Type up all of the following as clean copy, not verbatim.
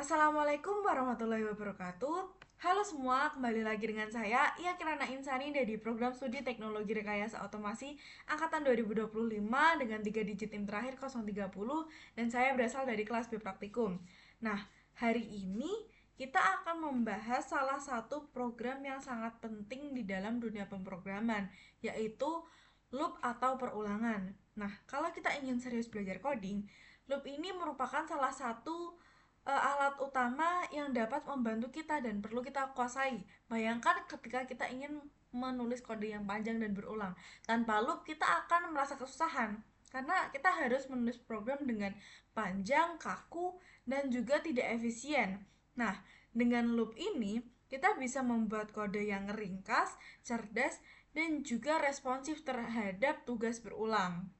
Assalamualaikum warahmatullahi wabarakatuh. Halo semua, kembali lagi dengan saya Ia Kirana Insani dari program studi Teknologi Rekayasa Otomasi angkatan 2025 dengan 3 digit tim terakhir 030 dan saya berasal dari kelas B Praktikum. Nah, hari ini kita akan membahas salah satu program yang sangat penting di dalam dunia pemrograman, yaitu loop atau perulangan. Nah, kalau kita ingin serius belajar coding, loop ini merupakan salah satu alat utama yang dapat membantu kita dan perlu kita kuasai. Bayangkan ketika kita ingin menulis kode yang panjang dan berulang. Tanpa loop kita akan merasa kesusahan karena kita harus menulis program dengan panjang, kaku, dan juga tidak efisien. Nah, dengan loop ini kita bisa membuat kode yang ringkas, cerdas, dan juga responsif terhadap tugas berulang.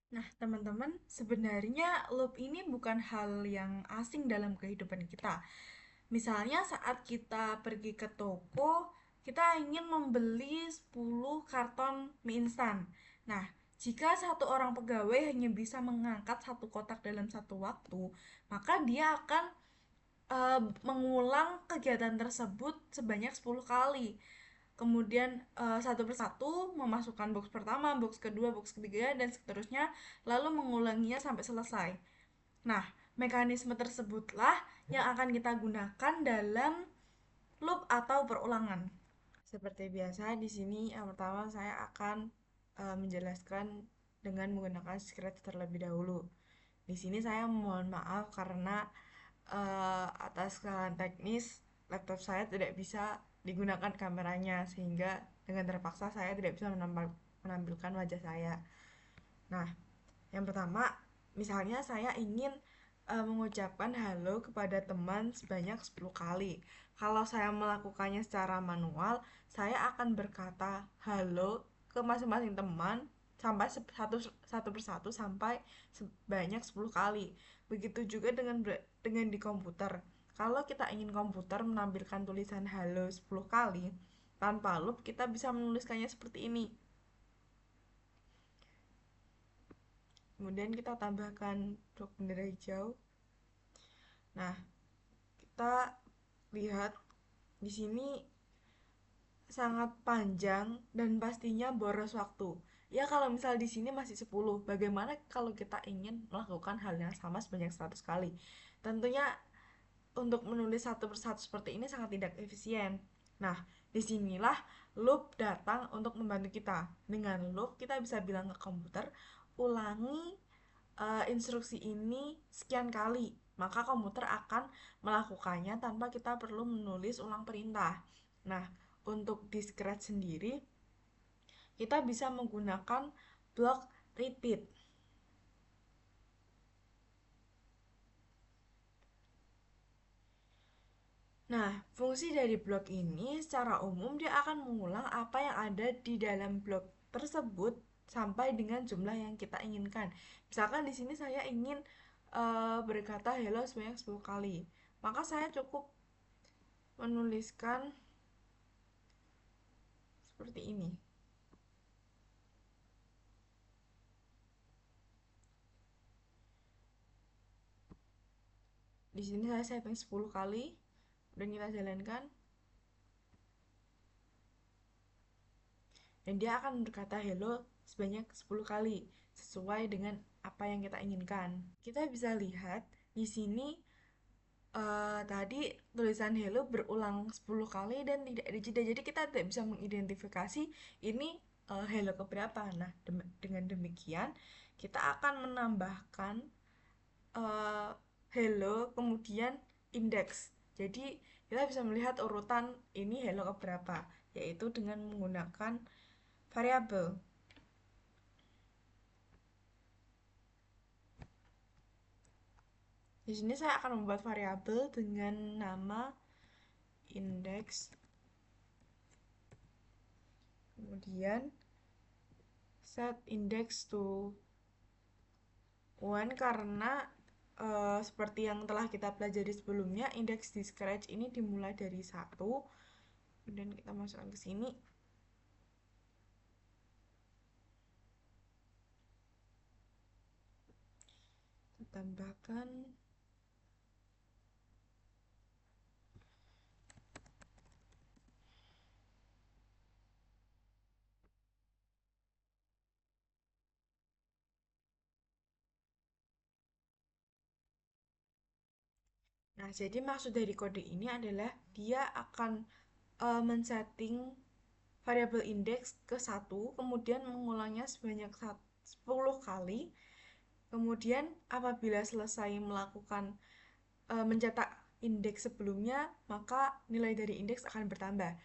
Nah, teman-teman, sebenarnya loop ini bukan hal yang asing dalam kehidupan kita. Misalnya saat kita pergi ke toko, kita ingin membeli 10 karton mie instan. Nah, jika satu orang pegawai hanya bisa mengangkat satu kotak dalam satu waktu, maka dia akan mengulang kegiatan tersebut sebanyak 10 kali. Kemudian satu persatu memasukkan box pertama, box kedua, box ketiga, dan seterusnya, lalu mengulanginya sampai selesai. Nah, mekanisme tersebutlah yang akan kita gunakan dalam loop atau perulangan. Seperti biasa, di sini yang pertama saya akan menjelaskan dengan menggunakan Scratch terlebih dahulu. Di sini saya mohon maaf karena atas kesalahan teknis laptop saya tidak bisa digunakan kameranya sehingga dengan terpaksa saya tidak bisa menampilkan wajah saya. Nah, yang pertama, misalnya saya ingin mengucapkan halo kepada teman sebanyak 10 kali. Kalau saya melakukannya secara manual, saya akan berkata halo ke masing-masing teman sampai satu persatu sampai sebanyak 10 kali. Begitu juga dengan di komputer. Kalau kita ingin komputer menampilkan tulisan halo 10 kali tanpa loop, kita bisa menuliskannya seperti ini. Kemudian kita tambahkan blok bendera hijau. Nah, kita lihat di sini sangat panjang dan pastinya boros waktu. Ya kalau misal di sini masih 10, bagaimana kalau kita ingin melakukan hal yang sama sebanyak 100 kali? Tentunya untuk menulis satu persatu seperti ini sangat tidak efisien. Nah, disinilah loop datang untuk membantu kita. Dengan loop kita bisa bilang ke komputer, ulangi instruksi ini sekian kali, maka komputer akan melakukannya tanpa kita perlu menulis ulang perintah. Nah, untuk di Scratch sendiri, kita bisa menggunakan blok repeat. Nah, fungsi dari blok ini secara umum dia akan mengulang apa yang ada di dalam blok tersebut sampai dengan jumlah yang kita inginkan. Misalkan di sini saya ingin berkata hello sebanyak 10 kali. Maka saya cukup menuliskan seperti ini. Di sini saya setting 10 kali dan kita jalankan dan dia akan berkata hello sebanyak 10 kali sesuai dengan apa yang kita inginkan. Kita bisa lihat di sini tadi tulisan hello berulang 10 kali dan tidak ada jeda. Jadi kita tidak bisa mengidentifikasi ini hello keberapa. Nah, dengan demikian kita akan menambahkan uh, hello kemudian indeks. Jadi kita bisa melihat urutan ini hello keberapa, yaitu dengan menggunakan variabel. Di sini saya akan membuat variabel dengan nama indeks. Kemudian set index to 1 karena seperti yang telah kita pelajari sebelumnya, indeks di Scratch ini dimulai dari 1. Kemudian kita masukkan ke sini. Kita tambahkan Nah, jadi maksud dari kode ini adalah dia akan men-setting variabel indeks ke satu, kemudian mengulangnya sebanyak 10 kali. Kemudian apabila selesai melakukan mencetak indeks sebelumnya, maka nilai dari indeks akan bertambah.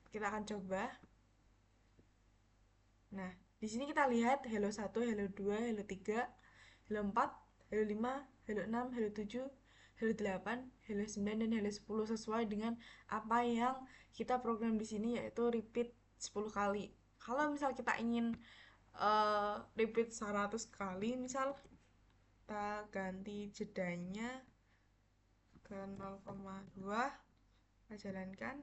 Kita akan coba. Nah, di sini kita lihat Hello 1, Hello 2, Hello 3, Hello 4, Hello 5, Hello 6, Hello 7, Hello 8, Hello 9, dan Hello 10 sesuai dengan apa yang kita program di sini, yaitu repeat 10 kali. Kalau misal kita ingin repeat 100 kali, misal kita ganti jedanya ke 0,2, kita jalankan.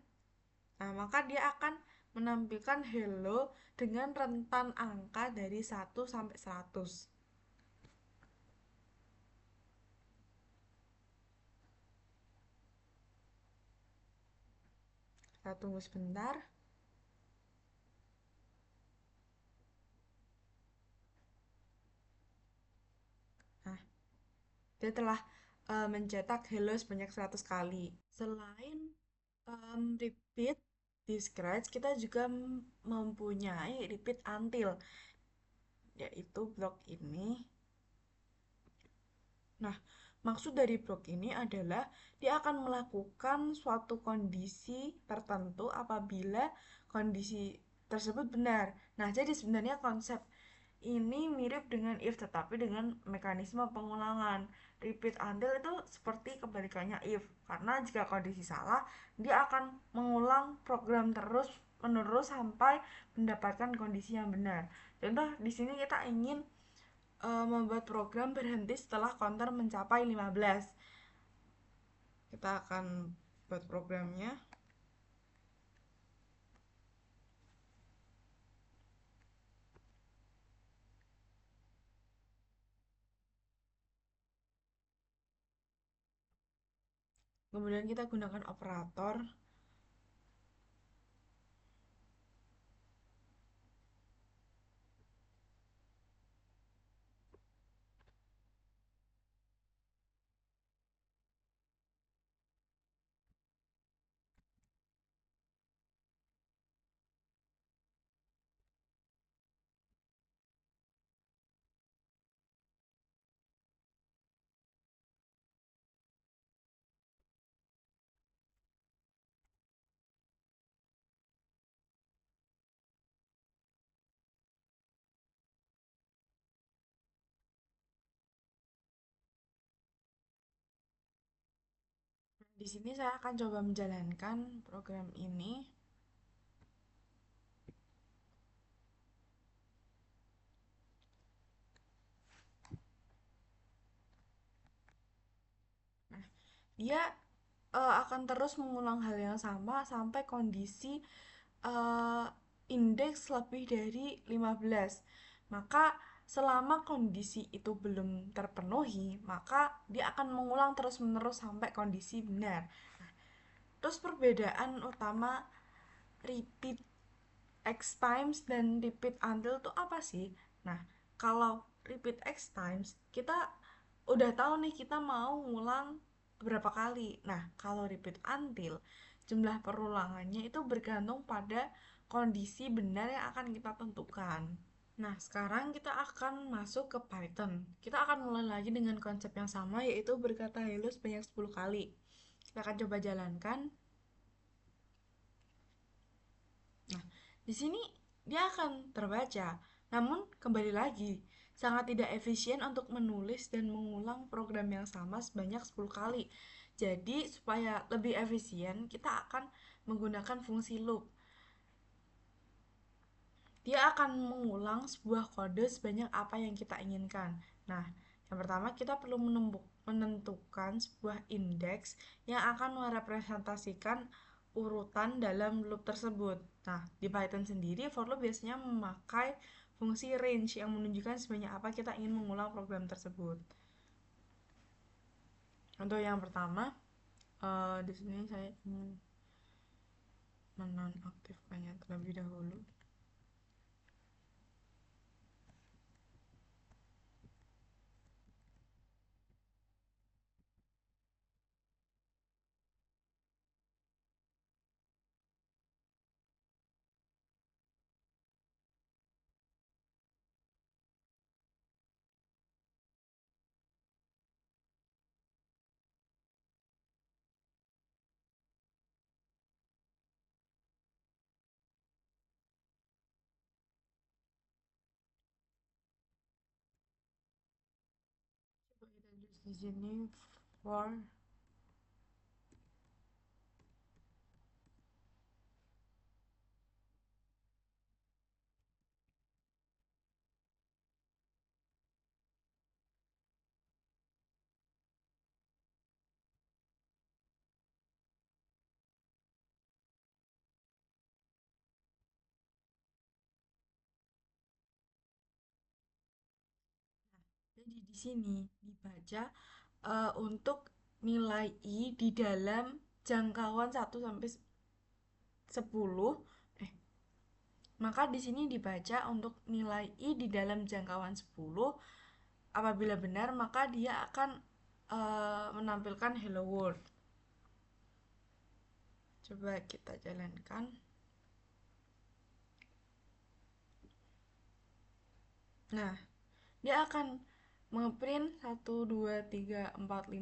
Nah, maka dia akan menampilkan hello dengan rentan angka dari 1 sampai 100. Kita tunggu sebentar. Nah, dia telah mencetak hello sebanyak 100 kali. Selain repeat di Scratch, kita juga mempunyai repeat until, yaitu blok ini. Nah, maksud dari blok ini adalah dia akan melakukan suatu kondisi tertentu apabila kondisi tersebut benar. Nah, jadi sebenarnya konsep ini mirip dengan if, tetapi dengan mekanisme pengulangan. Repeat until itu seperti kebalikannya if, karena jika kondisi salah, dia akan mengulang program terus menerus sampai mendapatkan kondisi yang benar. Contoh di sini kita ingin membuat program berhenti setelah counter mencapai 15. Kita akan buat programnya. Kemudian kita gunakan operator. Di sini saya akan coba menjalankan program ini. Nah, dia akan terus mengulang hal yang sama sampai kondisi uh, indeks lebih dari 15. Maka selama kondisi itu belum terpenuhi, maka dia akan mengulang terus-menerus sampai kondisi benar. Terus perbedaan utama repeat X times dan repeat until itu apa sih? Nah, kalau repeat X times, kita udah tahu nih kita mau ngulang berapa kali. Nah, kalau repeat until, jumlah perulangannya itu bergantung pada kondisi benar yang akan kita tentukan. Nah, sekarang kita akan masuk ke Python. Kita akan mulai lagi dengan konsep yang sama, yaitu berkata hello sebanyak 10 kali. Kita akan coba jalankan. Nah, di sini dia akan terbaca. Namun, kembali lagi, sangat tidak efisien untuk menulis dan mengulang program yang sama sebanyak 10 kali. Jadi, supaya lebih efisien, kita akan menggunakan fungsi loop. Dia akan mengulang sebuah kode sebanyak apa yang kita inginkan. Nah, yang pertama kita perlu menentukan sebuah indeks yang akan merepresentasikan urutan dalam loop tersebut. Nah, di Python sendiri for loop biasanya memakai fungsi range yang menunjukkan sebanyak apa kita ingin mengulang program tersebut. Untuk yang pertama, di sini saya ingin menonaktifkannya terlebih dahulu. di sini for. Jadi di sini dibaca untuk nilai I di dalam jangkauan 1 sampai 10. eh Maka di sini dibaca untuk nilai I di dalam jangkauan 10. Apabila benar, maka dia akan menampilkan hello world. Coba kita jalankan. Nah, dia akan ngeprint 1 2 3 4 5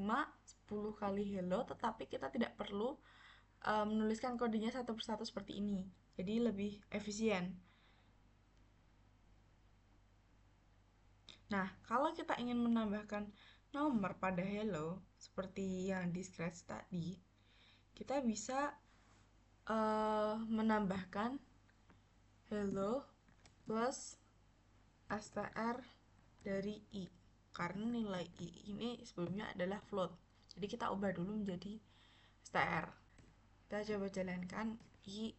10 kali hello, tetapi kita tidak perlu menuliskan kodenya satu persatu seperti ini. Jadi lebih efisien. Nah, kalau kita ingin menambahkan nomor pada hello seperti yang di scratch tadi, kita bisa menambahkan hello plus str dari I, karena nilai I ini sebelumnya adalah float, jadi kita ubah dulu menjadi str. Kita coba jalankan I,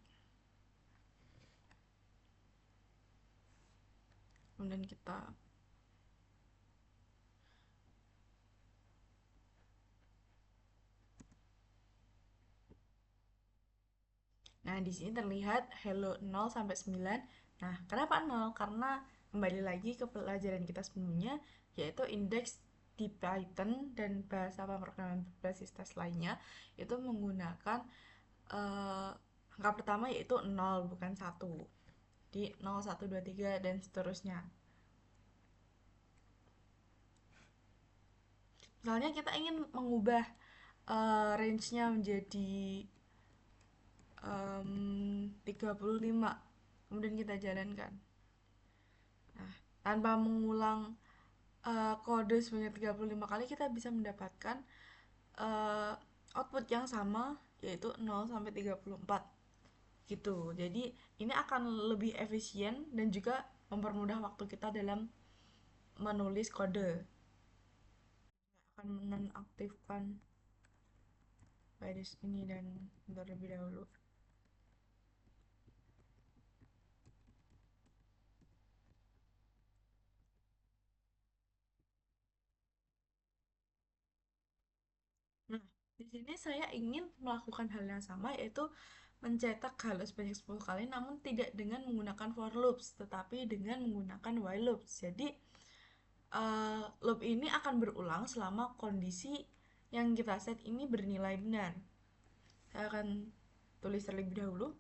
kemudian kita. Nah, di sini terlihat hello 0 sampai 9. Nah, kenapa 0? Karena kembali lagi ke pelajaran kita sebelumnya, yaitu indeks di Python dan bahasa pemrograman berbasis tes lainnya itu menggunakan uh, angka pertama yaitu 0, bukan 1. Di 0, 1, 2, 3 dan seterusnya. Misalnya kita ingin mengubah range-nya menjadi 35, kemudian kita jalankan. Nah, tanpa mengulang kode sebanyak 35 kali, kita bisa mendapatkan uh, output yang sama, yaitu 0 sampai 34 gitu. Jadi ini akan lebih efisien dan juga mempermudah waktu kita dalam menulis kode. Akan menonaktifkan virus ini dan terlebih dahulu. Nah, di sini saya ingin melakukan hal yang sama, yaitu mencetak halo sebanyak 10 kali, namun tidak dengan menggunakan for loops, tetapi dengan menggunakan while loops. Jadi loop ini akan berulang selama kondisi yang kita set ini bernilai benar. Saya akan tulis terlebih dahulu.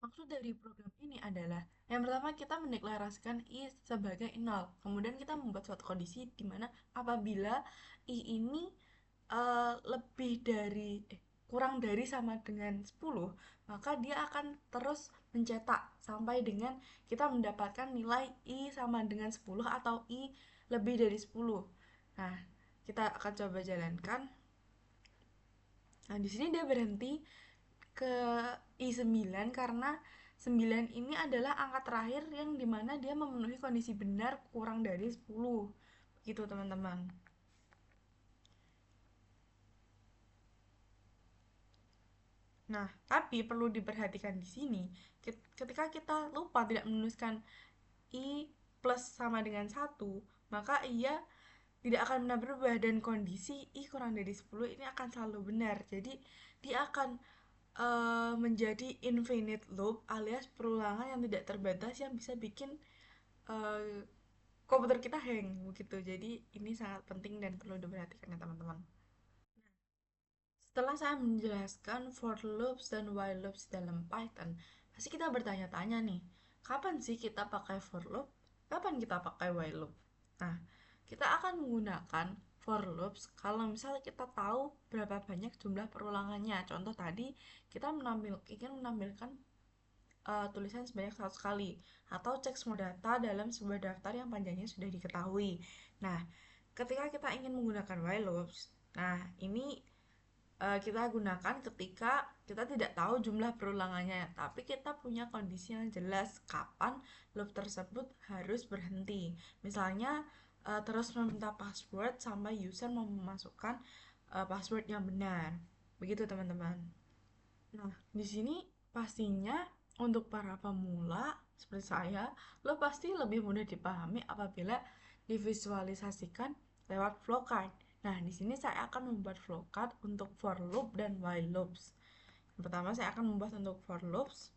Maksud dari program ini adalah, yang pertama kita mendeklarasikan I sebagai 0. Kemudian kita membuat suatu kondisi di mana apabila I ini lebih dari kurang dari sama dengan 10, maka dia akan terus mencetak sampai dengan kita mendapatkan nilai I sama dengan 10 atau I lebih dari 10. Nah, kita akan coba jalankan. Nah, di sini dia berhenti ke I9 karena 9 ini adalah angka terakhir yang dimana dia memenuhi kondisi benar kurang dari 10. Begitu teman-teman. Nah, tapi perlu diperhatikan di sini, ketika kita lupa tidak menuliskan I plus sama dengan 1, maka ia tidak akan pernah berubah, dan kondisi i kurang dari 10 ini akan selalu benar. Jadi dia akan menjadi infinite loop alias perulangan yang tidak terbatas yang bisa bikin uh, komputer kita hang begitu. Jadi ini sangat penting dan perlu diperhatikan ya teman-teman. Setelah saya menjelaskan for loops dan while loops dalam Python, pasti kita bertanya-tanya nih, kapan sih kita pakai for loop? Kapan kita pakai while loop? Nah, kita akan menggunakan for loops kalau misalnya kita tahu berapa banyak jumlah perulangannya. Contoh tadi, kita ingin menampilkan tulisan sebanyak 100 kali atau cek semua data dalam sebuah daftar yang panjangnya sudah diketahui. Nah, ketika kita ingin menggunakan while loops, nah ini kita gunakan ketika kita tidak tahu jumlah perulangannya, tapi kita punya kondisi yang jelas kapan loop tersebut harus berhenti. Misalnya terus meminta password sampai user memasukkan password yang benar. Begitu teman-teman. Nah, di sini pastinya untuk para pemula seperti saya, lo pasti lebih mudah dipahami apabila divisualisasikan lewat flowchart. Nah, di sini saya akan membuat flowchart untuk for loop dan while loops. Yang pertama saya akan membuat untuk for loops.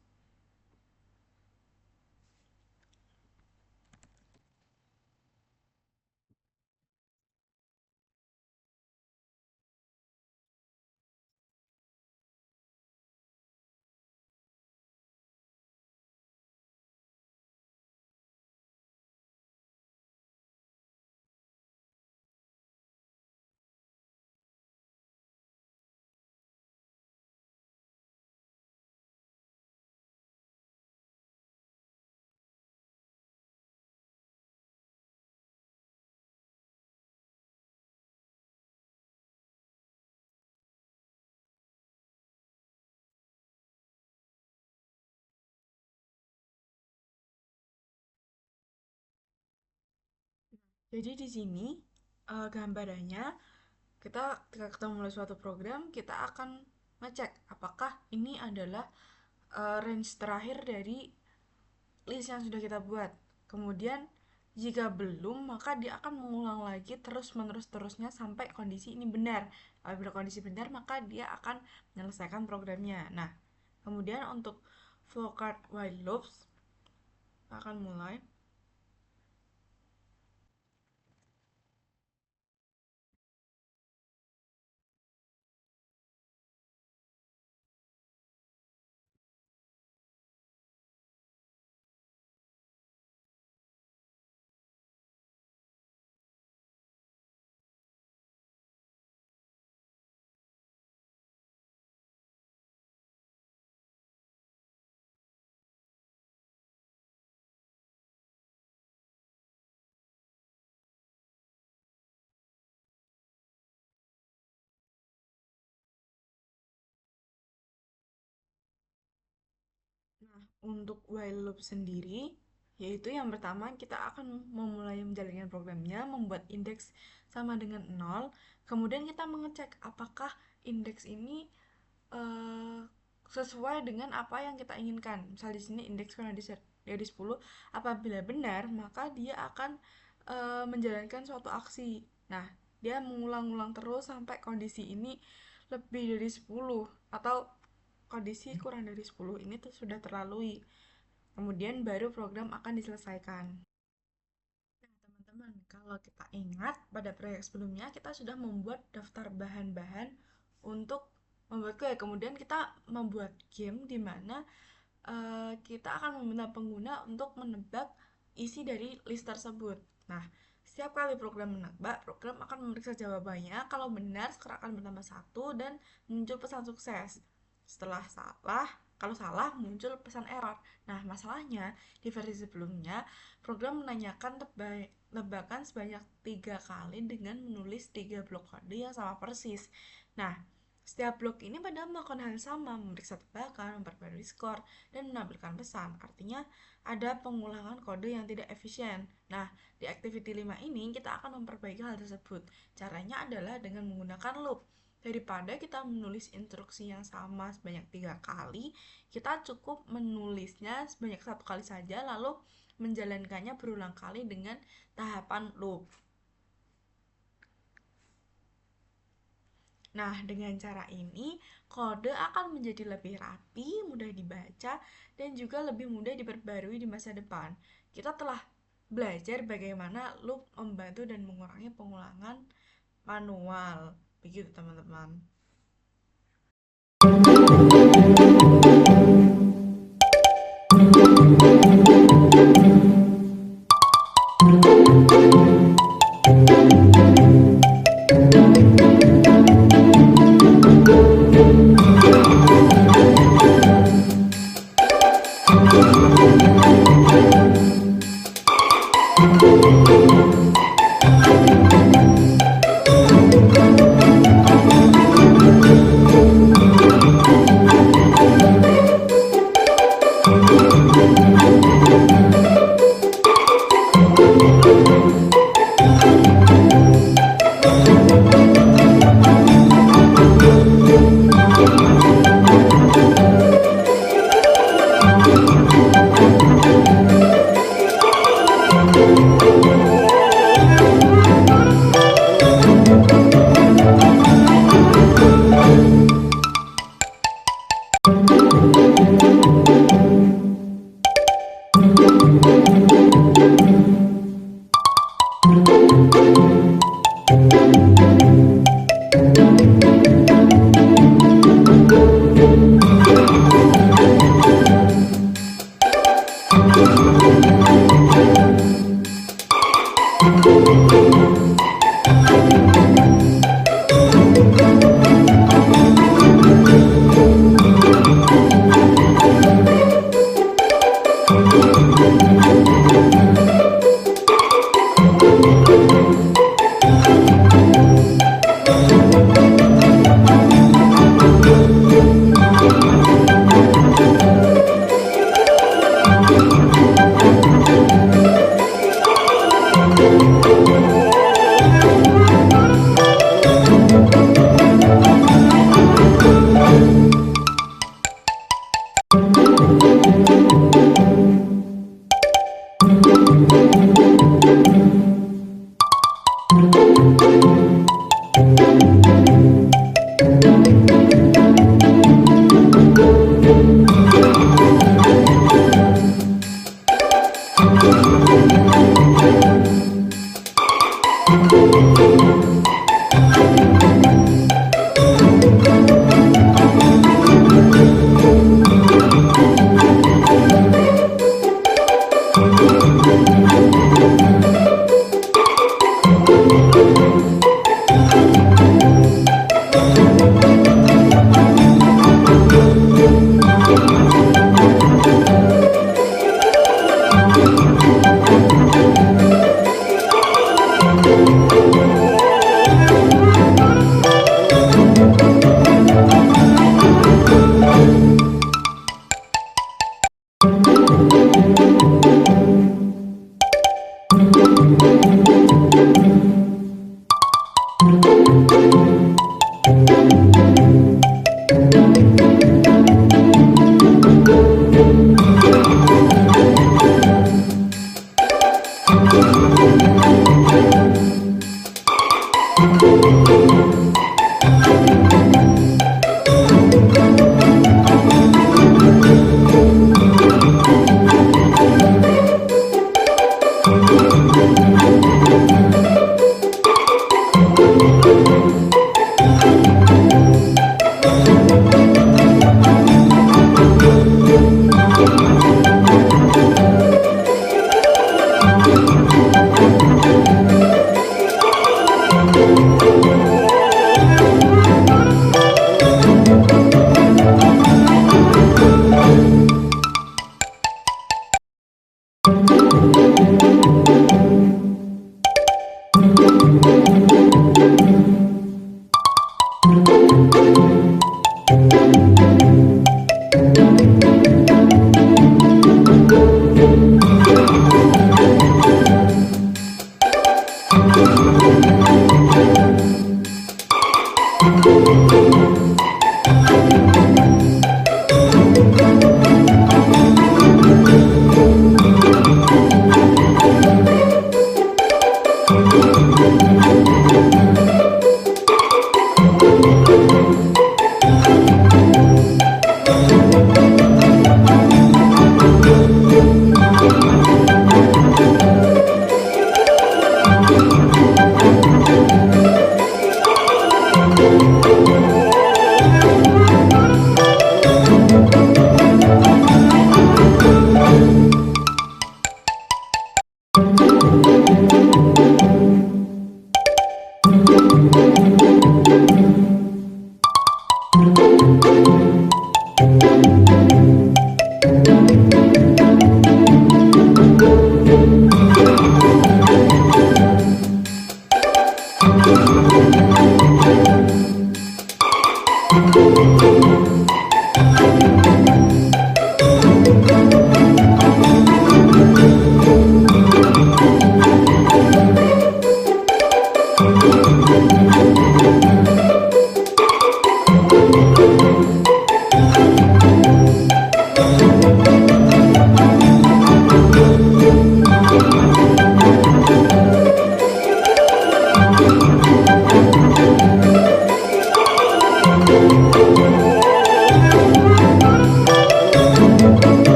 Jadi di sini gambarannya kita ketika kita mulai suatu program, kita akan ngecek apakah ini adalah range terakhir dari list yang sudah kita buat. Kemudian jika belum, maka dia akan mengulang lagi terus menerus terusnya sampai kondisi ini benar. Apabila kondisi benar, maka dia akan menyelesaikan programnya. Nah, kemudian untuk flowchart while loops akan mulai. Nah, untuk while loop sendiri, yaitu yang pertama kita akan memulai menjalankan programnya, membuat indeks sama dengan 0, kemudian kita mengecek apakah indeks ini uh, sesuai dengan apa yang kita inginkan. Misal di sini indeks kurang dari 10, apabila benar, maka dia akan menjalankan suatu aksi. Nah, dia mengulang-ulang terus sampai kondisi ini lebih dari 10 atau kondisi kurang dari 10 ini tuh sudah terlalui. Kemudian baru program akan diselesaikan. Nah, teman-teman, kalau kita ingat pada proyek sebelumnya kita sudah membuat daftar bahan-bahan untuk membuat kue. Kemudian kita membuat game di mana kita akan meminta pengguna untuk menebak isi dari list tersebut. Nah, setiap kali program menebak, program akan memeriksa jawabannya. Kalau benar, skor akan bertambah satu dan muncul pesan sukses. Setelah salah, kalau salah muncul pesan error. Nah, masalahnya di versi sebelumnya, program menanyakan tebakan sebanyak 3 kali dengan menulis 3 blok kode yang sama persis. Nah, setiap blok ini pada melakukan hal yang sama, memeriksa tebakan, memperbarui skor, dan menampilkan pesan. Artinya ada pengulangan kode yang tidak efisien. Nah, di activity 5 ini kita akan memperbaiki hal tersebut. Caranya adalah dengan menggunakan loop. Daripada kita menulis instruksi yang sama sebanyak 3 kali, kita cukup menulisnya sebanyak 1 kali saja, lalu menjalankannya berulang kali dengan tahapan loop. Nah, dengan cara ini, kode akan menjadi lebih rapi, mudah dibaca, dan juga lebih mudah diperbarui di masa depan. Kita telah belajar bagaimana loop membantu dan mengurangi pengulangan manual. Begitu, teman-teman.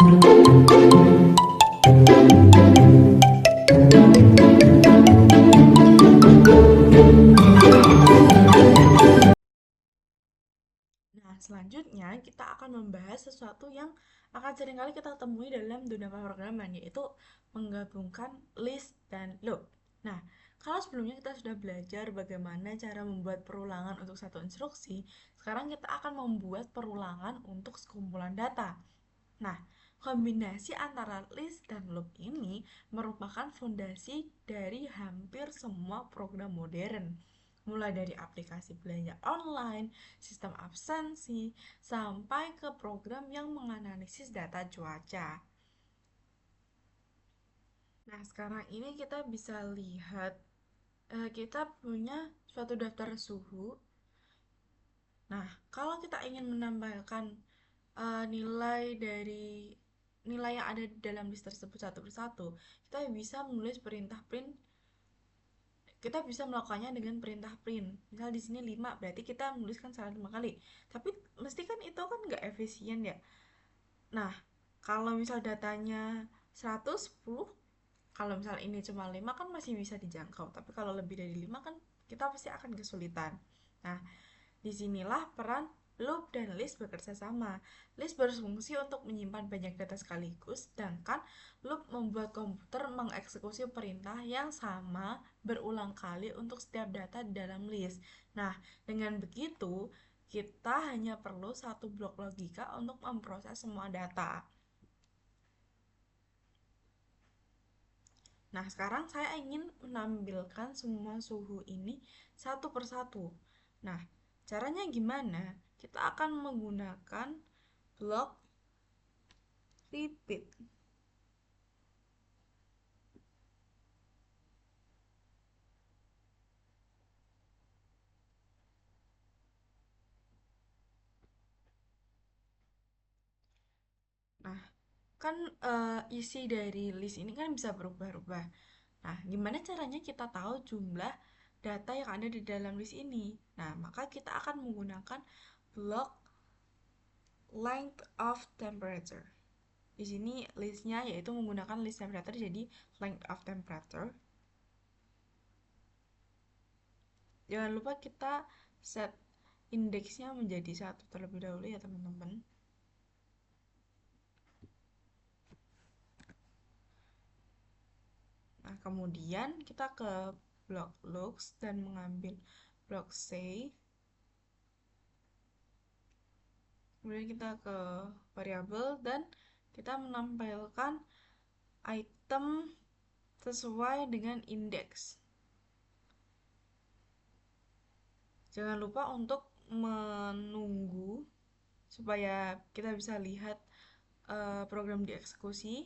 Nah, selanjutnya kita akan membahas sesuatu yang akan seringkali kita temui dalam dunia pemrograman, yaitu menggabungkan list dan loop. Nah, kalau sebelumnya kita sudah belajar bagaimana cara membuat perulangan untuk satu instruksi, sekarang kita akan membuat perulangan untuk sekumpulan data. Nah, kombinasi antara list dan loop ini merupakan fondasi dari hampir semua program modern. Mulai dari aplikasi belanja online, sistem absensi, sampai ke program yang menganalisis data cuaca. Nah, sekarang ini kita bisa lihat kita punya suatu daftar suhu. Nah, kalau kita ingin menambahkan nilai dari nilai yang ada di dalam list tersebut satu persatu, kita bisa menulis perintah print. Kita bisa melakukannya dengan perintah print. Misal di sini 5, berarti kita menuliskan salah 5 kali. Tapi mesti kan itu kan nggak efisien ya. Nah, kalau misal datanya 110, kalau misal ini cuma 5 kan masih bisa dijangkau. Tapi kalau lebih dari 5 kan kita pasti akan kesulitan. Nah, disinilah peran loop dan list bekerja sama. List berfungsi untuk menyimpan banyak data sekaligus, sedangkan loop membuat komputer mengeksekusi perintah yang sama berulang kali untuk setiap data di dalam list. Nah, dengan begitu, kita hanya perlu satu blok logika untuk memproses semua data. Nah, sekarang saya ingin menampilkan semua suhu ini satu persatu. Nah, caranya gimana? Kita akan menggunakan blok repeat. Nah, kan isi dari list ini kan bisa berubah-ubah. Nah, gimana caranya kita tahu jumlah data yang ada di dalam list ini? Nah, maka kita akan menggunakan blok length of temperature. Di sini listnya yaitu menggunakan list temperature, jadi length of temperature. Jangan lupa kita set indeksnya menjadi 1 terlebih dahulu ya teman-teman. Nah, kemudian kita ke blok looks dan mengambil blok say. Kemudian kita ke variabel dan kita menampilkan item sesuai dengan indeks. Jangan lupa untuk menunggu supaya kita bisa lihat program dieksekusi.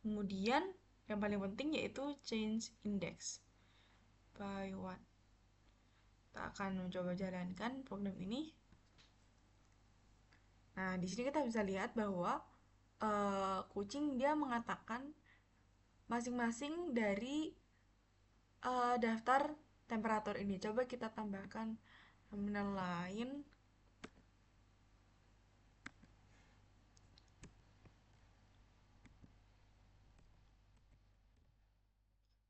Kemudian yang paling penting yaitu change index by one. Kita akan mencoba jalankan program ini. Nah, di sini kita bisa lihat bahwa kucing dia mengatakan masing-masing dari daftar temperatur ini. Coba kita tambahkan nominal lain.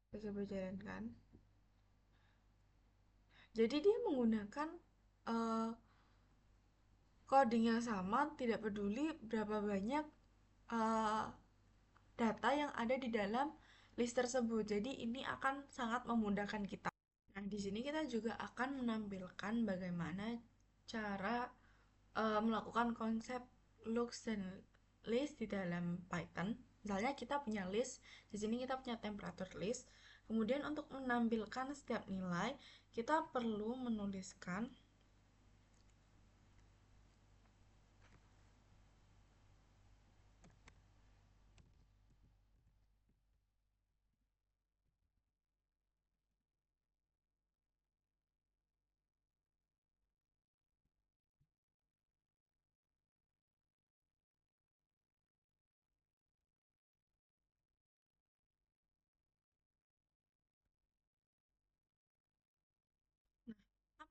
Kita coba jalankan. Jadi dia menggunakan uh, coding yang sama, tidak peduli berapa banyak uh, data yang ada di dalam list tersebut. Jadi ini akan sangat memudahkan kita. Nah, di sini kita juga akan menampilkan bagaimana cara melakukan konsep looks dan list di dalam Python. Misalnya kita punya list, di sini kita punya temperature list. Kemudian untuk menampilkan setiap nilai, kita perlu menuliskan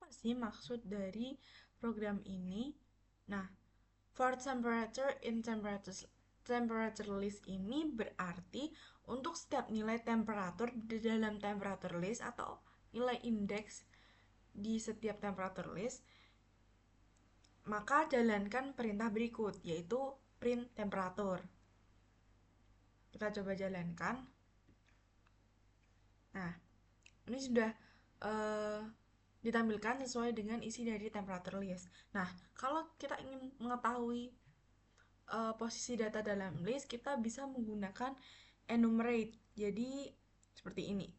apa sih maksud dari program ini. Nah, for temperature in temperature temperature list ini berarti untuk setiap nilai temperatur di dalam temperature list atau nilai indeks di setiap temperature list, maka jalankan perintah berikut, yaitu print temperatur. Kita coba jalankan. Nah, ini sudah ditampilkan sesuai dengan isi dari temperature list. Nah, kalau kita ingin mengetahui posisi data dalam list, kita bisa menggunakan enumerate. Jadi seperti ini.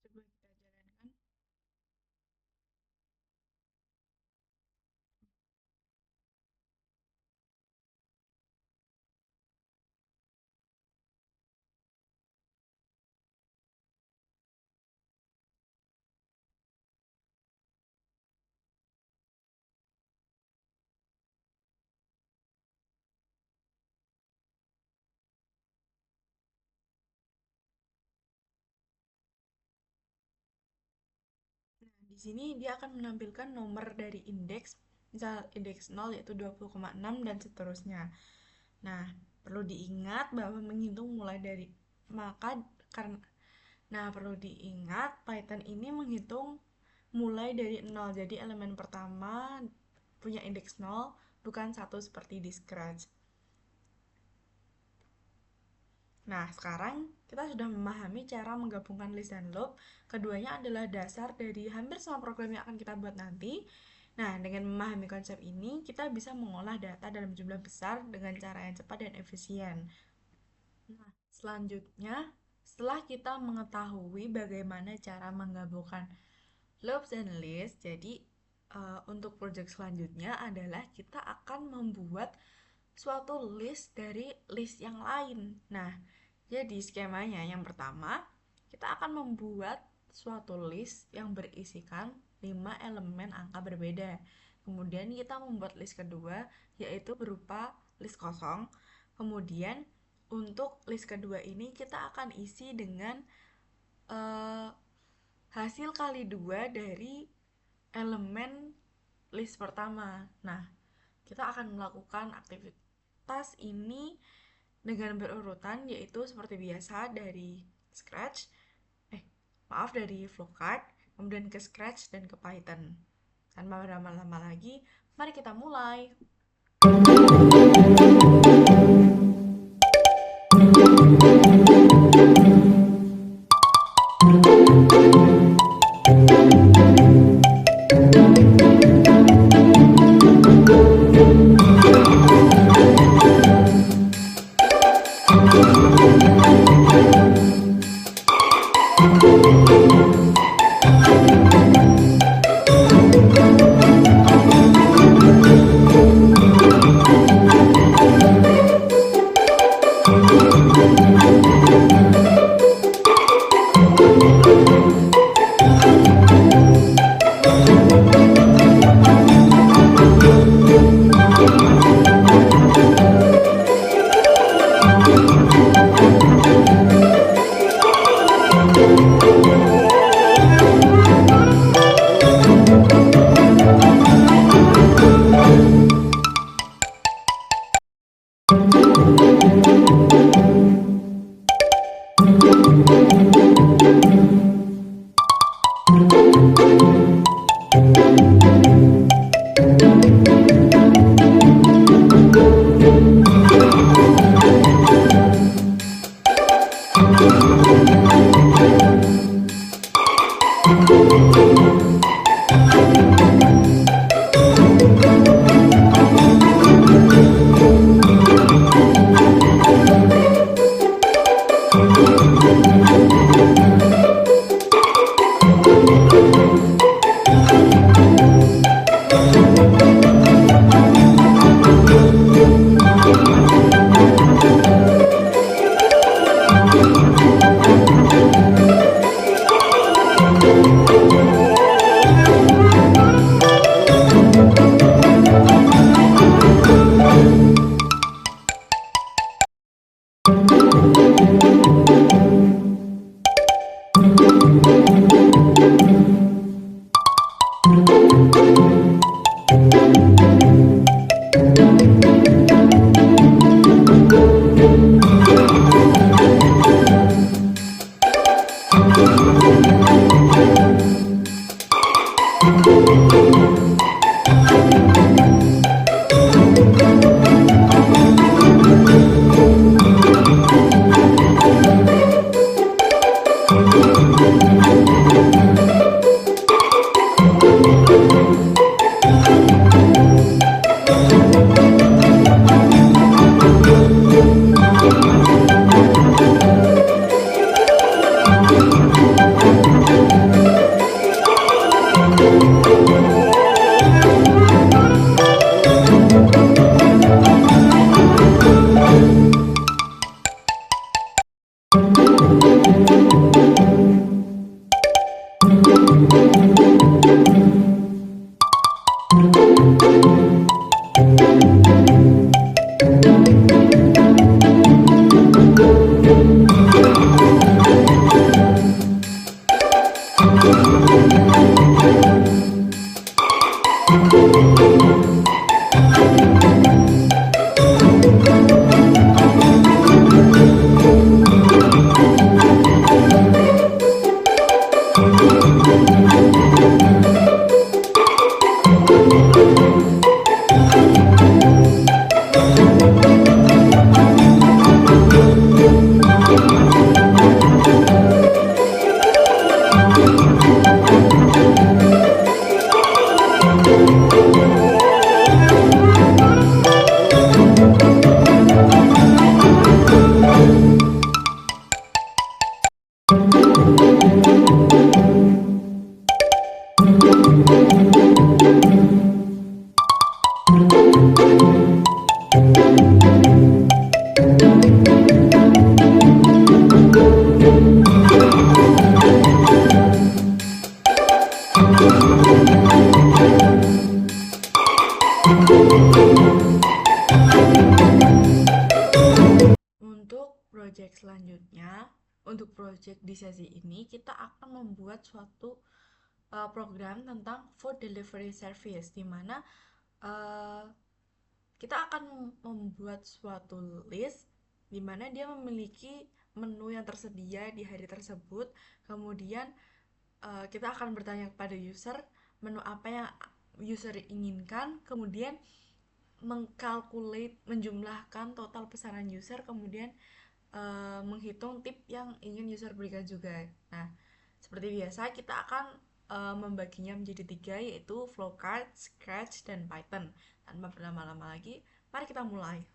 Coba kita jalankan. Nah, di sini dia akan menampilkan nomor dari indeks, misal indeks 0 yaitu 20,6 dan seterusnya. Nah, perlu diingat bahwa menghitung mulai dari maka karena perlu diingat Python ini menghitung mulai dari 0. Jadi elemen pertama punya indeks 0, bukan 1 seperti di Scratch. Nah, sekarang kita sudah memahami cara menggabungkan list dan loop. Keduanya adalah dasar dari hampir semua program yang akan kita buat nanti. Nah, dengan memahami konsep ini, kita bisa mengolah data dalam jumlah besar dengan cara yang cepat dan efisien. Nah, selanjutnya, setelah kita mengetahui bagaimana cara menggabungkan loops dan list, jadi untuk project selanjutnya adalah kita akan membuat suatu list dari list yang lain. Nah, jadi skemanya yang pertama, kita akan membuat suatu list yang berisikan 5 elemen angka berbeda. Kemudian kita membuat list kedua, yaitu berupa list kosong. Kemudian untuk list kedua ini kita akan isi dengan hasil kali 2 dari elemen list pertama. Nah, kita akan melakukan aktivitas ini dengan berurutan, yaitu seperti biasa dari Scratch, dari flowcard, kemudian ke Scratch dan ke Python. Tanpa berlama-lama lagi, mari kita mulai. Untuk project selanjutnya, untuk project di sesi ini kita akan membuat suatu program tentang food delivery service, di mana uh, kita akan membuat suatu list di mana dia memiliki menu yang tersedia di hari tersebut. Kemudian kita akan bertanya kepada user menu apa yang user inginkan, kemudian mengkalkulate, menjumlahkan total pesanan user, kemudian menghitung tip yang ingin user berikan juga. Nah, seperti biasa kita akan membaginya menjadi 3, yaitu flowchart, Scratch, dan Python. Tanpa berlama-lama lagi, mari kita mulai.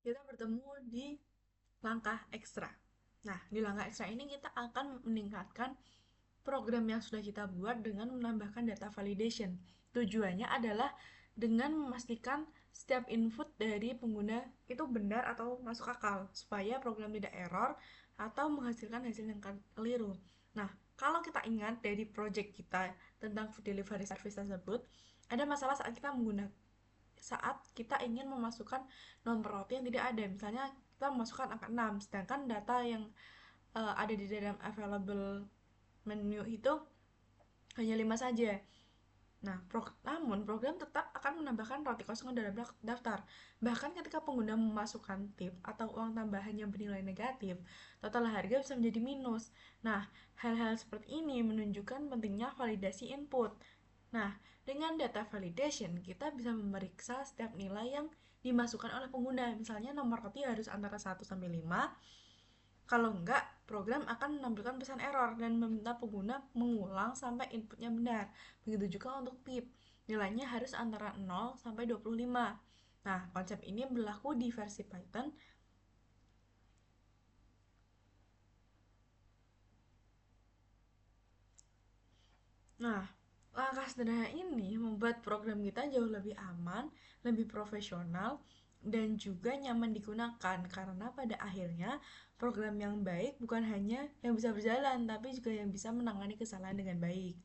kita bertemu di langkah ekstra. Nah, di langkah ekstra ini kita akan meningkatkan program yang sudah kita buat dengan menambahkan data validation. Tujuannya adalah dengan memastikan setiap input dari pengguna itu benar atau masuk akal, supaya program tidak error atau menghasilkan hasil yang keliru. Nah, kalau kita ingat dari project kita tentang food delivery service tersebut, ada masalah saat kita ingin memasukkan nomor roti yang tidak ada. Misalnya kita memasukkan angka 6, sedangkan data yang ada di dalam available menu itu hanya 5 saja. Nah, namun program tetap akan menambahkan roti kosong dalam daftar. Bahkan ketika pengguna memasukkan tip atau uang tambahan yang bernilai negatif, total harga bisa menjadi minus. Nah, hal-hal seperti ini menunjukkan pentingnya validasi input. Nah, dengan data validation, kita bisa memeriksa setiap nilai yang dimasukkan oleh pengguna. Misalnya nomor roti harus antara 1 sampai 5. Kalau enggak, program akan menampilkan pesan error dan meminta pengguna mengulang sampai inputnya benar. Begitu juga untuk tip, nilainya harus antara 0 sampai 25. Nah, konsep ini berlaku di versi Python. Nah, langkah sederhana ini membuat program kita jauh lebih aman, lebih profesional, dan juga nyaman digunakan, karena pada akhirnya program yang baik bukan hanya yang bisa berjalan, tapi juga yang bisa menangani kesalahan dengan baik.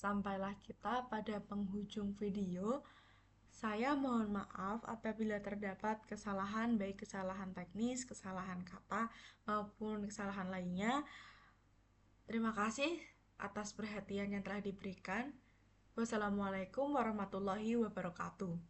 sampailah kita pada penghujung video. Saya mohon maaf apabila terdapat kesalahan, baik kesalahan teknis, kesalahan kata, maupun kesalahan lainnya. Terima kasih atas perhatian yang telah diberikan. Wassalamualaikum warahmatullahi wabarakatuh.